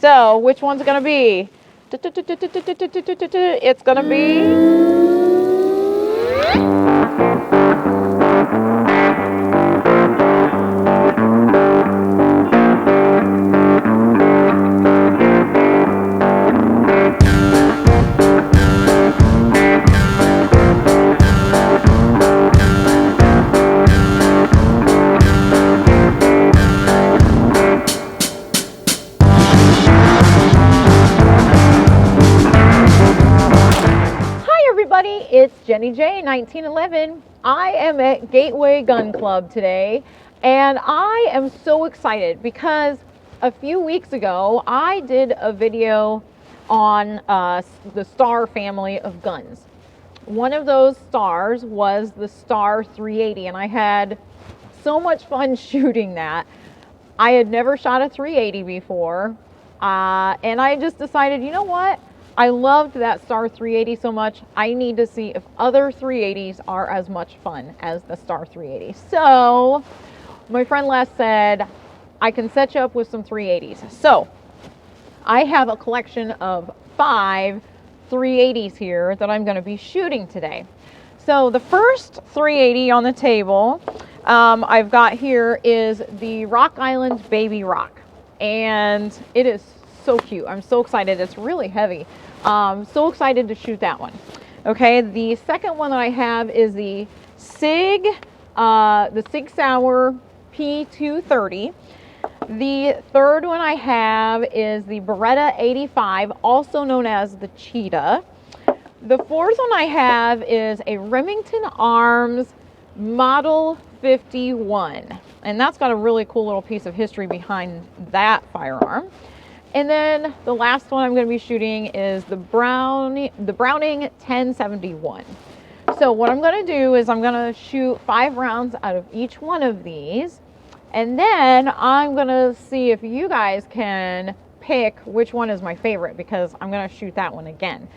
So which one's it gonna be? It's gonna be... It's Jenny J 1911. I am at Gateway Gun Club today, and I am so excited because a few weeks ago I did a video on the Star family of guns. One of those Stars was the Star 380, and I had so much fun shooting that. I had never shot a 380 before, and I just decided, you know what? I loved that Star 380 so much, I need to see if other 380s are as much fun as the Star 380. So, my friend Les said, I can set you up with some 380s. So, I have a collection of 5 380s here that I'm going to be shooting today. So, the first 380 on the table I've got here is the Rock Island Baby Rock. And it is so cute. I'm so excited. It's really heavy. So excited to shoot that one. Okay, the second one that I have is the Sig Sauer P230. The third one I have is the Beretta 85, also known as the Cheetah. The fourth one I have is a Remington Arms Model 51, and that's got a really cool little piece of history behind that firearm. And then the last one I'm going to be shooting is the Browning 1071. So what I'm going to do is I'm going to shoot 5 rounds out of each one of these, and then I'm going to see if you guys can pick which one is my favorite, because I'm going to shoot that one again.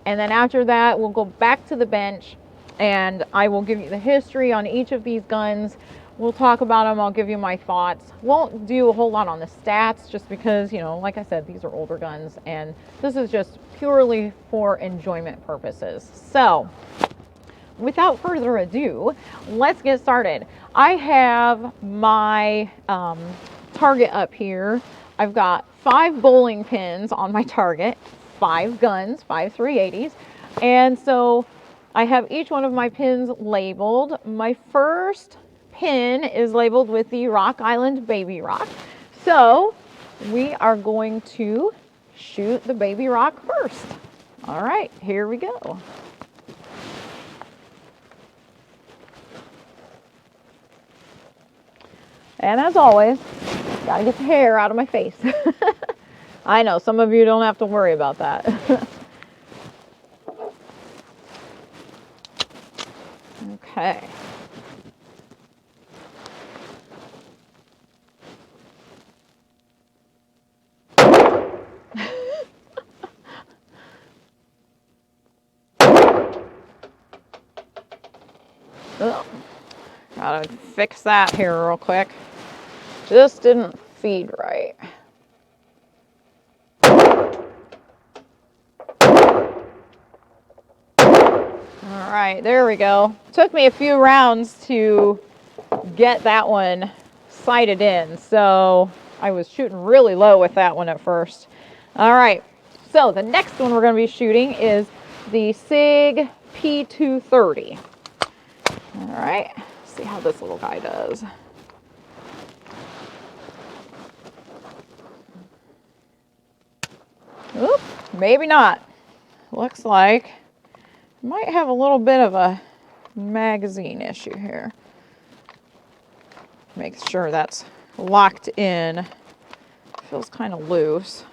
And then after that, we'll go back to the bench, and I will give you the history on each of these guns. We'll talk about them. I'll give you my thoughts. Won't do a whole lot on the stats just because, you know, like I said, these are older guns, and this is just purely for enjoyment purposes. So, without further ado, let's get started. I have my target up here. I've got 5 bowling pins on my target, 5 guns, 5 380s, and so I have each one of my pins labeled. My first pin is labeled with the Rock Island Baby Rock. So we are going to shoot the Baby Rock first. All right, here we go. And as always, gotta get the hair out of my face. I know, some of you don't have to worry about that. Okay. Oh, gotta fix that here real quick. Just didn't feed right. All right, there we go. Took me a few rounds to get that one sighted in, so I was shooting really low with that one at first. All right, so the next one we're going to be shooting is the Sig P230. All right, let's see how this little guy does. Oop, maybe not. Looks like might have a little bit of a magazine issue here. Make sure that's locked in. Feels kind of loose.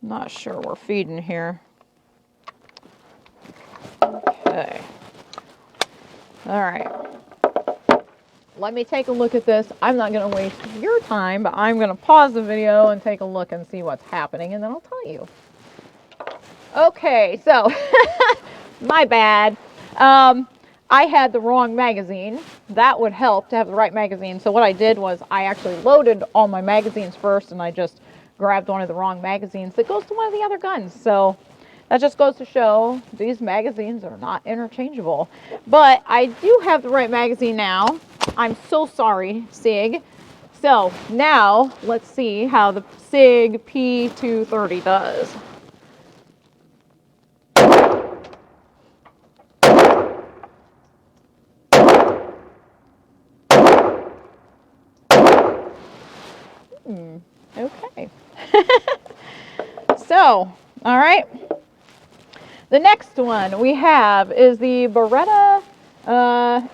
Not sure we're feeding here. Okay. All right. Let me take a look at this. I'm not going to waste your time, but I'm going to pause the video and take a look and see what's happening, and then I'll tell you. Okay, so my bad. I I had the wrong magazine. That would help to have the right magazine. So what I did was I actually loaded all my magazines first, and I just grabbed one of the wrong magazines that goes to one of the other guns. So that just goes to show these magazines are not interchangeable. But I do have the right magazine now. I'm so sorry, Sig. So now let's see how the Sig P230 does. Okay. So, all right. The next one we have is the Beretta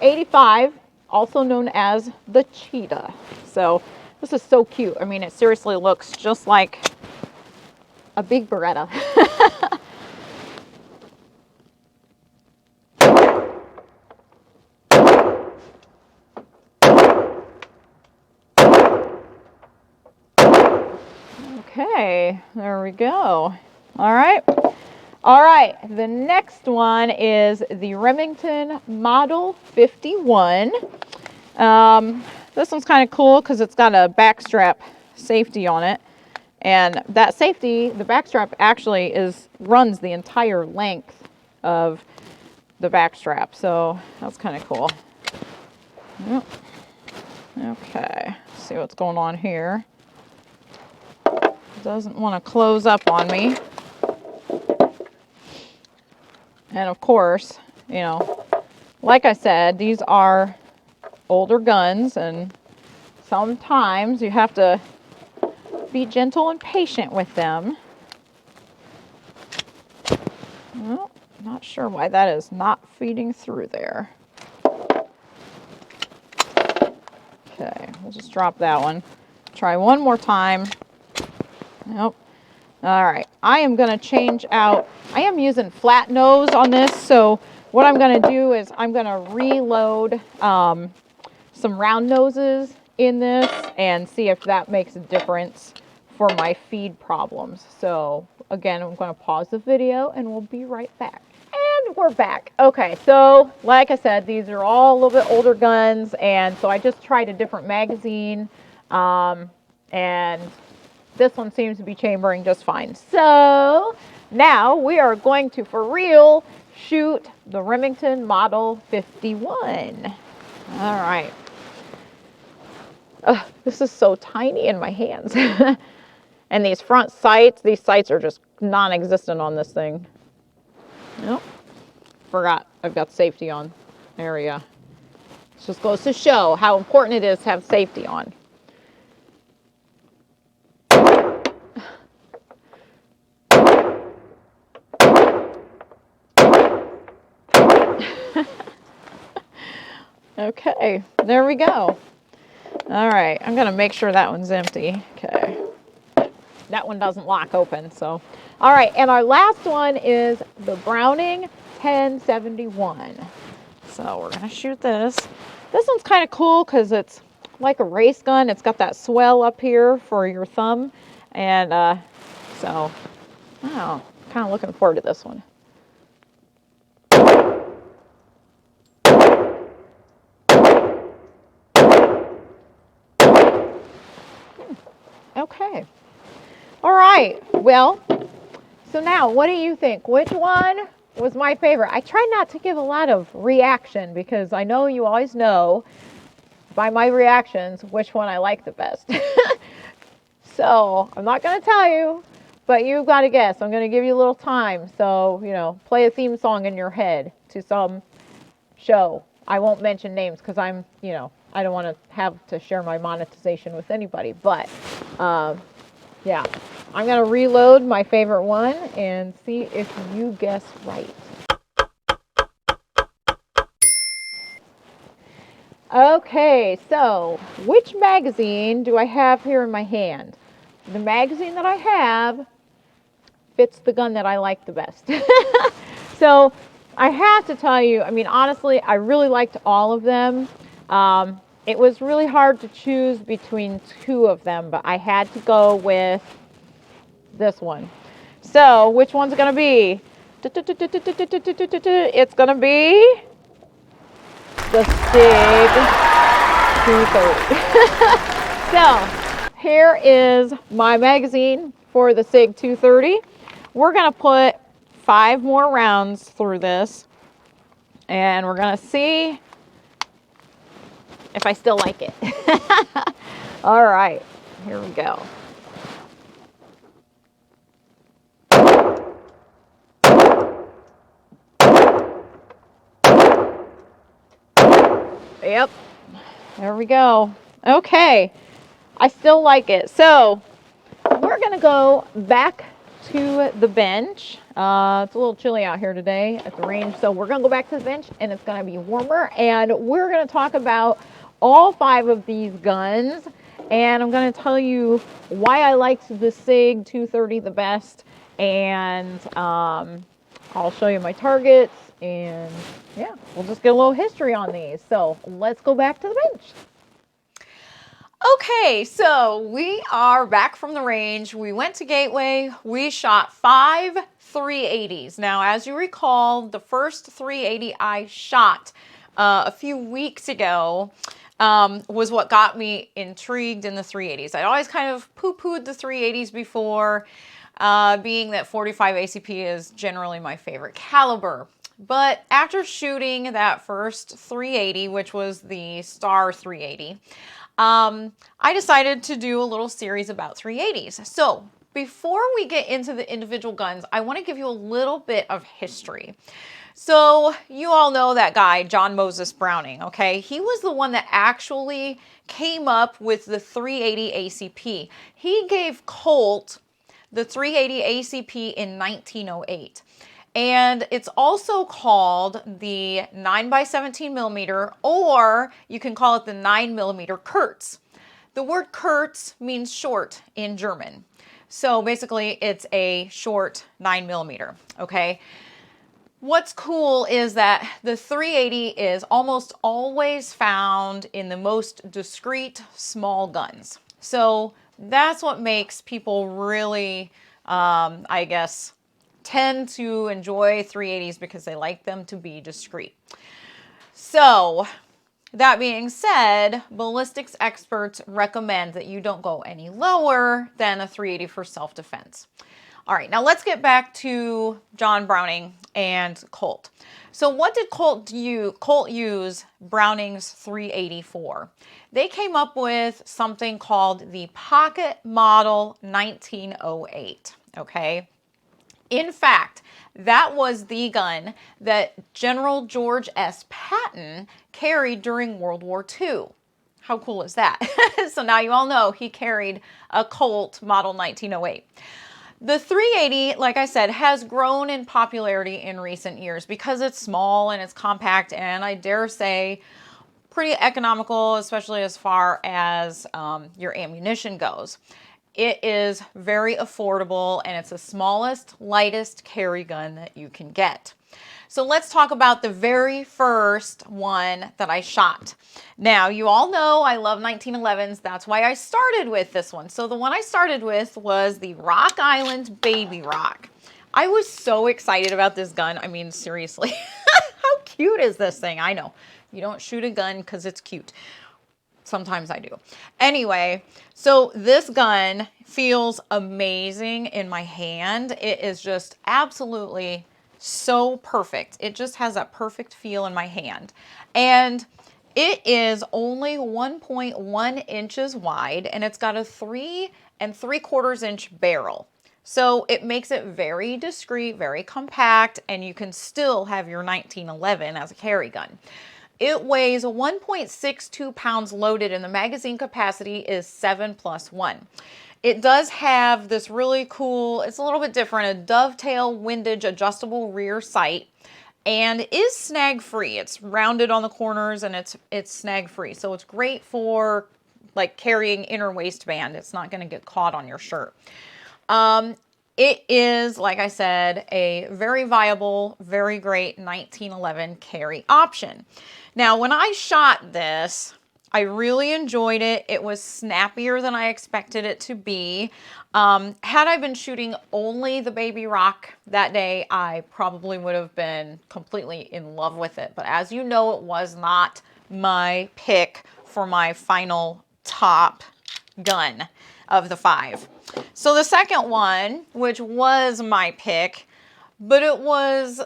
85, also known as the Cheetah. So this is so cute. I mean, it seriously looks just like a big Beretta. Okay, there we go. All right. All right, the next one is the Remington Model 51. This one's kind of cool because it's got a backstrap safety on it. And that safety, the backstrap actually runs the entire length of the backstrap. So that's kind of cool. Yep. Okay, let's see what's going on here. Doesn't want to close up on me. And of course, you know, like I said, these are older guns, and sometimes you have to be gentle and patient with them. Well, not sure why that is not feeding through there. Okay, we'll just drop that one. Try one more time. Nope. All right, I am going to change out. I am using flat nose on this, so what I'm going to do is I'm going to reload some round noses in this and see if that makes a difference for my feed problems. So again, I'm going to pause the video and we'll be right back. And we're back. Okay, so like I said, these are all a little bit older guns, and so I just tried a different magazine, and this one seems to be chambering just fine. So now we are going to, for real, shoot the Remington Model 51. All right. This is so tiny in my hands. And these front sights, these sights are just non-existent on this thing. Nope. Forgot I've got safety on. There we go. This just goes to show how important it is to have safety on. Okay, there we go. All right, I'm gonna make sure that one's empty. Okay, that one doesn't lock open, so. All right, and our last one is the Browning 1071. So we're gonna shoot this. This one's kind of cool because it's like a race gun. It's got that swell up here for your thumb, and so, wow, kind of looking forward to this one. Okay. All right. Well, so now what do you think? Which one was my favorite? I try not to give a lot of reaction because I know you always know by my reactions which one I like the best. So I'm not going to tell you, but you've got to guess. I'm going to give you a little time. So, you know, play a theme song in your head to some show. I won't mention names because I'm, you know, I don't want to have to share my monetization with anybody. But, yeah, I'm going to reload my favorite one and see if you guess right. Okay, so which magazine do I have here in my hand? The magazine that I have fits the gun that I like the best. So I have to tell you, I mean, honestly, I really liked all of them. It was really hard to choose between two of them, but I had to go with this one. So which one's it going to be? It's going to be the Sig 230. So here is my magazine for the Sig 230. We're going to put 5 more rounds through this, and we're going to see if I still like it. All right, here we go. Yep, there we go. Okay, I still like it. So we're gonna go back to the bench. It's a little chilly out here today at the range, so we're gonna go back to the bench and it's gonna be warmer, and we're gonna talk about all 5 of these guns, and I'm gonna tell you why I liked the Sig 230 the best, and I'll show you my targets, and yeah, we'll just get a little history on these. So let's go back to the bench. Okay, so we are back from the range. We went to Gateway. We shot 5 380s. Now, as you recall, the first 380 I shot a few weeks ago was what got me intrigued in the 380s. I'd always kind of poo-pooed the 380s before, being that 45 ACP is generally my favorite caliber. But after shooting that first 380, which was the Star 380, I decided to do a little series about 380s. So before we get into the individual guns, I want to give you a little bit of history. So you all know that guy, John Moses Browning, okay? He was the one that actually came up with the 380 ACP. He gave Colt the 380 ACP in 1908. And it's also called the 9x17 millimeter, or you can call it the 9 millimeter Kurz. The word Kurz means short in German. So basically it's a short 9 millimeter, okay? What's cool is that the 380 is almost always found in the most discreet small guns. So that's what makes people really, I guess, tend to enjoy 380s, because they like them to be discreet. So that being said, ballistics experts recommend that you don't go any lower than a 380 for self-defense. All right, now let's get back to John Browning and Colt. So what did Colt use Browning's 380 for? They came up with something called the Pocket Model 1908, okay? In fact, that was the gun that General George S. Patton carried during World War II. How cool is that? So now you all know he carried a Colt Model 1908. The 380, like I said, has grown in popularity in recent years because it's small and it's compact, and I dare say pretty economical, especially as far as your ammunition goes. It is very affordable, and it's the smallest, lightest carry gun that you can get. So let's talk about the very first one that I shot. Now, you all know I love 1911s. That's why I started with this one. So the one I started with was the Rock Island Baby Rock. I was so excited about this gun. I mean, seriously, how cute is this thing? I know you don't shoot a gun because it's cute. Sometimes I do. Anyway, so this gun feels amazing in my hand. It is just absolutely so perfect. It just has that perfect feel in my hand. And it is only 1.1 inches wide, and it's got a 3 3/4 inch barrel. So it makes it very discreet, very compact, and you can still have your 1911 as a carry gun. It weighs 1.62 pounds loaded, and the magazine capacity is 7+1. It does have this really cool, it's a little bit different, a dovetail windage adjustable rear sight, and is snag free. It's rounded on the corners, and it's snag free. So it's great for like carrying inner waistband. It's not going to get caught on your shirt. It is, like I said, a very viable, very great 1911 carry option. Now, when I shot this, I really enjoyed it. It was snappier than I expected it to be. Had I been shooting only the Baby Rock that day, I probably would have been completely in love with it. But as you know, it was not my pick for my final top gun of the 5. So the second one, which was my pick, but it was,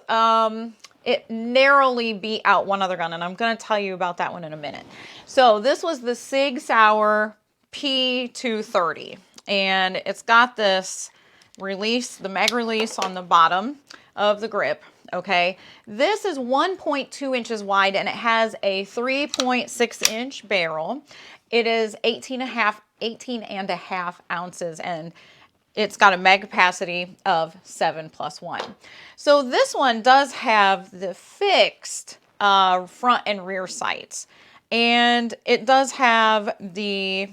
it narrowly beat out one other gun, and I'm going to tell you about that one in a minute. So this was the Sig Sauer P230, and it's got this release, the mag release on the bottom of the grip. Okay, this is 1.2 inches wide, and it has a 3.6 inch barrel. It is 18 and a half ounces, and it's got a mag capacity of 7+1. So this one does have the fixed front and rear sights, and it does have the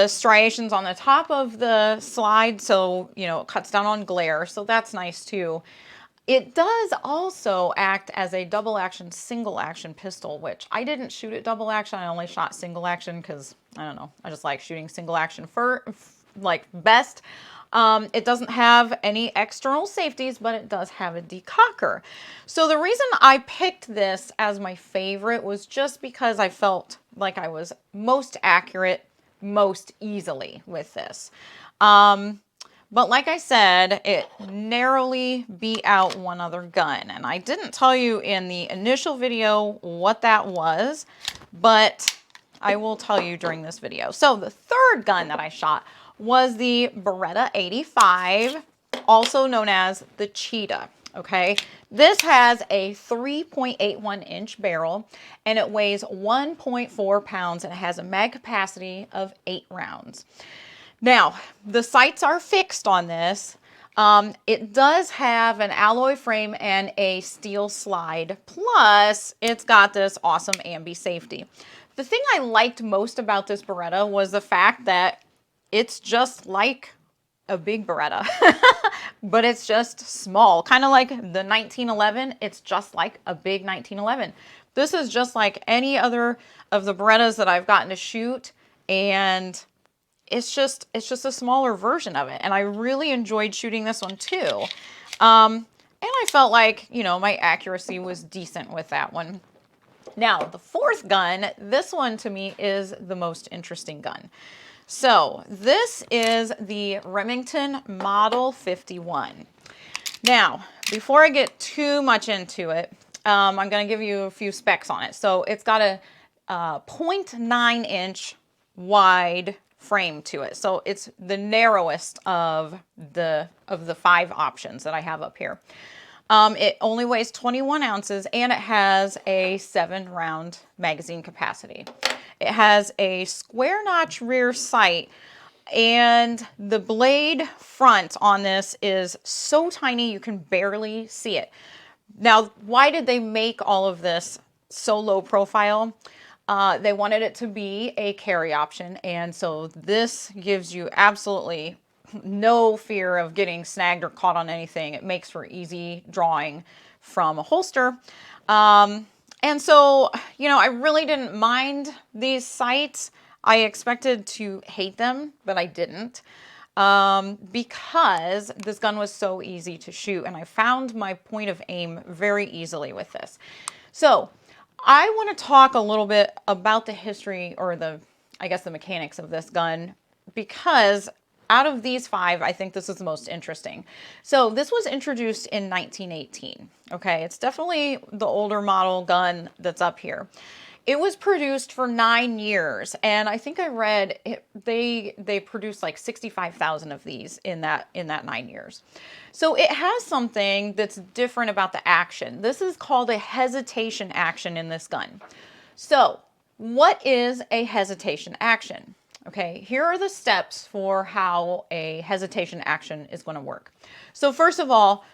striations on the top of the slide, so you know it cuts down on glare, so that's nice too. It does also act as a double action, single action pistol, which I didn't shoot it double action. I only shot single action because I don't know, I just like shooting single action for like best. It doesn't have any external safeties, but it does have a decocker. So the reason I picked this as my favorite was just because I felt like I was most accurate most easily with this. But like I said, it narrowly beat out one other gun. And I didn't tell you in the initial video what that was, but I will tell you during this video. So the third gun that I shot was the Beretta 85, also known as the Cheetah. Okay, this has a 3.81 inch barrel, and it weighs 1.4 pounds, and it has a mag capacity of 8 rounds. Now, the sights are fixed on this. It does have an alloy frame and a steel slide, plus it's got this awesome ambi safety. The thing I liked most about this Beretta was the fact that it's just like a big Beretta, but it's just small, kind of like the 1911. It's just like a big 1911. This is just like any other of the Berettas that I've gotten to shoot, and it's just a smaller version of it. And I really enjoyed shooting this one too. And I felt like, you know, my accuracy was decent with that one. Now, the fourth gun, this one to me is the most interesting gun. So this is the Remington Model 51. Now, before I get too much into it, I'm going to give you a few specs on it. So it's got a 0.9 inch wide frame to it. So it's the narrowest of the 5 options that I have up here. It only weighs 21 ounces, and it has a 7-round magazine capacity. It has a square notch rear sight, and the blade front on this is so tiny you can barely see it. Now, why did they make all of this so low profile? They wanted it to be a carry option, and so this gives you absolutely no fear of getting snagged or caught on anything. It makes for easy drawing from a holster. And so, you know, I really didn't mind these sights. I expected to hate them, but I didn't, because this gun was so easy to shoot, and I found my point of aim very easily with this. So I want to talk a little bit about the history, or I guess the mechanics of this gun, because out of these 5, I think this is the most interesting. So this was introduced in 1918. Okay, it's definitely the older model gun that's up here. It was produced for 9 years, and I think I read they produced like 65,000 of these in that 9 years. So it has something that's different about the action. This is called a hesitation action in this gun. So what is a hesitation action? Okay, here are the steps for how a hesitation action is going to work. So first of all,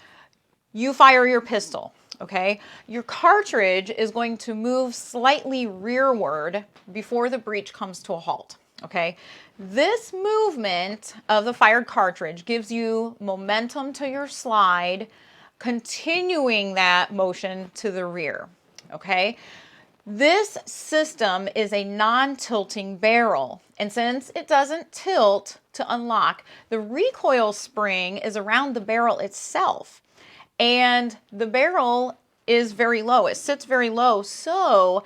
you fire your pistol. Okay, your cartridge is going to move slightly rearward before the breech comes to a halt. Okay, this movement of the fired cartridge gives you momentum to your slide, continuing that motion to the rear. Okay, This system is a non-tilting barrel, and since it doesn't tilt to unlock, the recoil spring is around the barrel itself, and the barrel is very low. It sits very low. So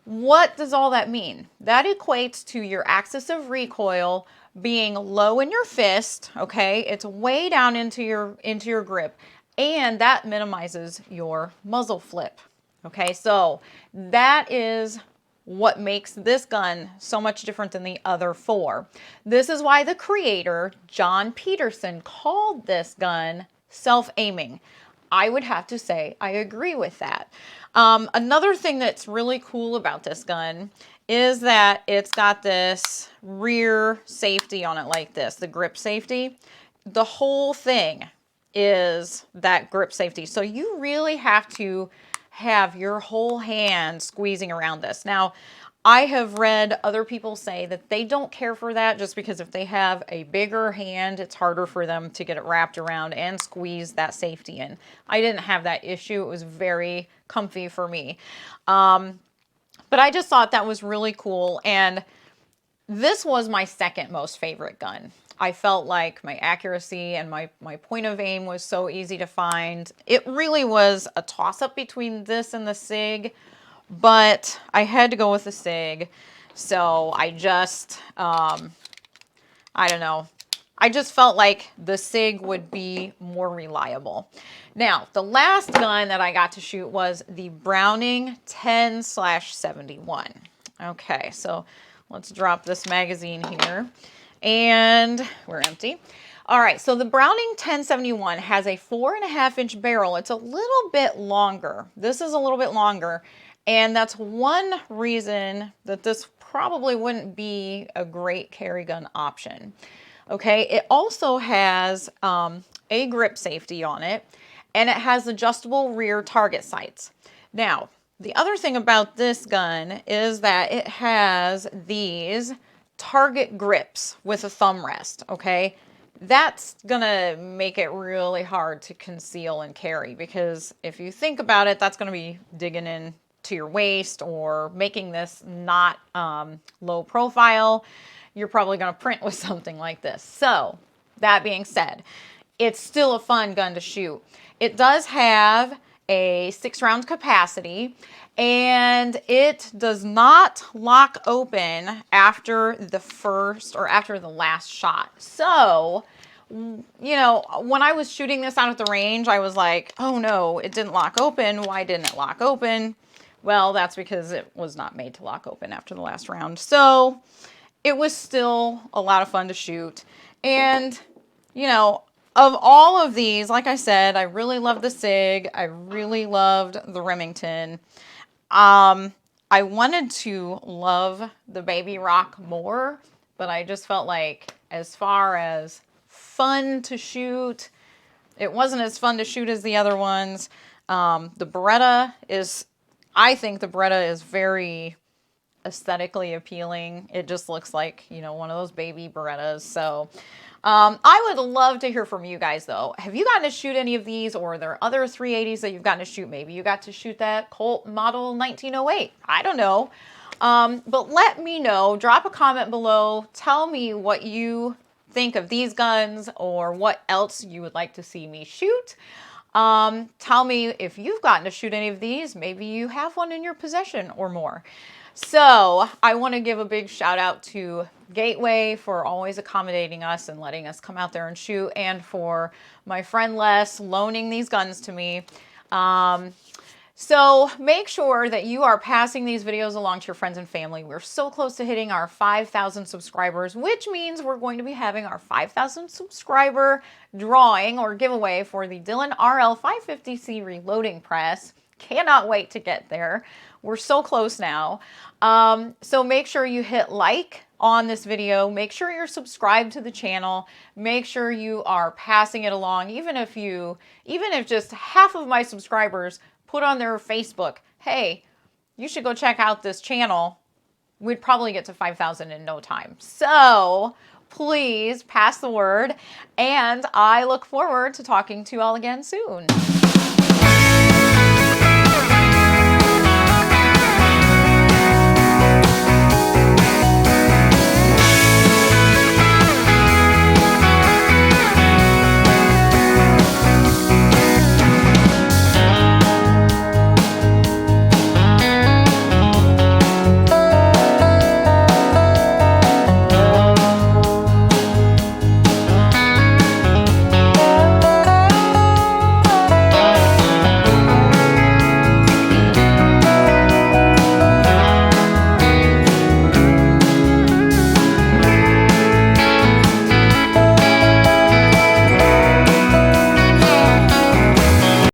what does all that mean? That equates to your axis of recoil being low in your fist, okay? It's way down into your grip, and that minimizes your muzzle flip. Okay, so that is what makes this gun so much different than the other four. This is why the creator, John Peterson, called this gun self-aiming. I would have to say I agree with that. Another thing that's really cool about this gun is that it's got this rear safety on it like this, the grip safety. The whole thing is that grip safety. So you really have to have your whole hand squeezing around this. Now, I have read other people say that they don't care for that just because if they have a bigger hand, it's harder for them to get it wrapped around and squeeze that safety in. I didn't have that issue. It was very comfy for me. But I just thought that was really cool. And this was my second most favorite gun. I felt like my accuracy and my point of aim was so easy to find. It really was a toss-up between this and the Sig, but I had to go with the Sig. So I just, I don't know. I just felt like the Sig would be more reliable. Now, the last gun that I got to shoot was the Browning 10/71. Okay, so let's drop this magazine here. And we're empty. All right, so the Browning 1071 has a 4.5-inch barrel. It's a little bit longer. This is a little bit longer, and that's one reason that this probably wouldn't be a great carry gun option. Okay, it also has a grip safety on it, and it has adjustable rear target sights. Now, the other thing about this gun is that it has these target grips with a thumb rest, okay? That's gonna make it really hard to conceal and carry, because if you think about it, that's gonna be digging in to your waist or making this not low profile. You're probably gonna print with something like this. So that being said, it's still a fun gun to shoot. It does have a 6-round capacity, and it does not lock open after the first or after the last shot. So, you know, when I was shooting this out at the range, I was like, oh no, it didn't lock open. Why didn't it lock open? Well, that's because it was not made to lock open after the last round. So it was still a lot of fun to shoot. And, you know, of all of these, like I said, I really loved the Sig. I really loved the Remington. I wanted to love the Baby Rock more, but I just felt like as far as fun to shoot, it wasn't as fun to shoot as the other ones. The Beretta is, I think the Beretta is very aesthetically appealing. It just looks like, you know, one of those baby Berettas. So I would love to hear from you guys though. Have you gotten to shoot any of these, or are there other 380s that you've gotten to shoot? Maybe you got to shoot that Colt Model 1908. I don't know. But let me know. Drop a comment below. Tell me what you think of these guns or what else you would like to see me shoot. Tell me if you've gotten to shoot any of these. Maybe you have one in your possession or more. So I want to give a big shout out to Gateway for always accommodating us and letting us come out there and shoot, and for my friend Les loaning these guns to me. So make sure that you are passing these videos along to your friends and family. We're so close to hitting our 5,000 subscribers, which means we're going to be having our 5,000 subscriber drawing or giveaway for the Dillon RL 550C reloading press. Cannot wait to get there. We're so close now. So make sure you hit like on this video. Make sure you're subscribed to the channel. Make sure you are passing it along. Even if just half of my subscribers put on their Facebook, hey, you should go check out this channel, we'd probably get to 5,000 in no time. So please pass the word, and I look forward to talking to you all again soon.